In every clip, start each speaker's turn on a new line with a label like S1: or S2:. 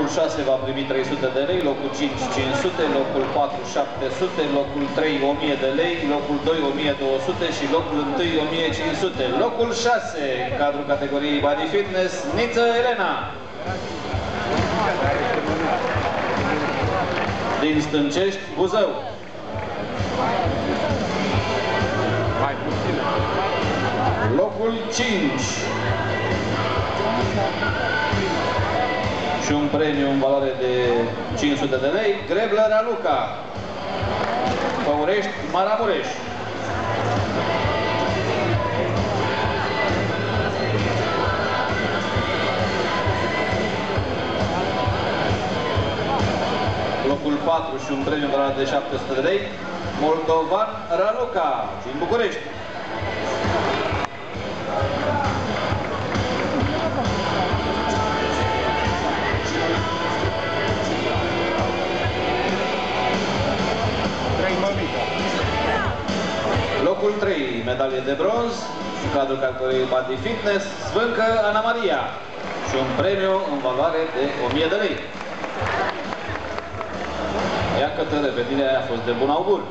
S1: Locul 6 va primi 300 de lei, locul 5 500, locul 4 700, locul 3 1000 de lei, locul 2 1200 și locul 1 1500. Locul 6, în cadrul categoriei Body Fitness, Niță Elena. Din Stâncești, Buzău. Locul 5. Și un premiu în valoare de 500 de lei, Greblă Raluca, Păurești, Maramureș. Locul 4 și un premiu în valoare de 700 de lei, Moldovan Raluca, din București. Locul 3, medalie de bronz, în cadrul categoriei Body Fitness, Svâncă Ana Maria și un premiu în valoare de 1000 de lei. Iată că revenirea a fost de bun augur.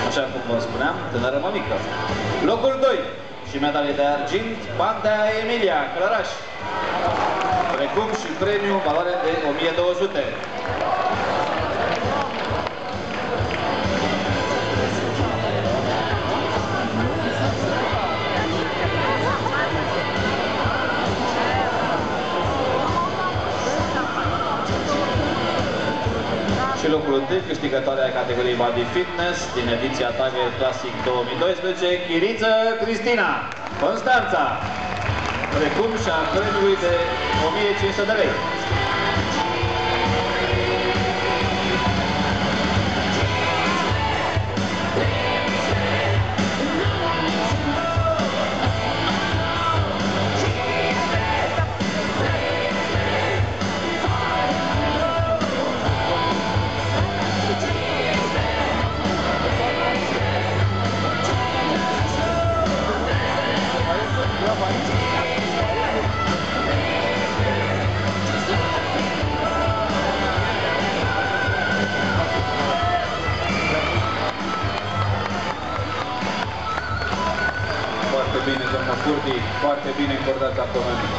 S1: Așa cum vă spuneam, tânără mămică. Locul 2 și medalie de argint, Pantea Emilia, Călăraș, precum și premiu în valoare de 1200. Și locul 1, câștigătoarea categoriei Body Fitness din ediția Tiger Classic 2012, Chiriță Cristina, Constanța, precum și a premiului de 1500 de lei. Foarte bine, domnul Curti, foarte bine încordat abdomenul.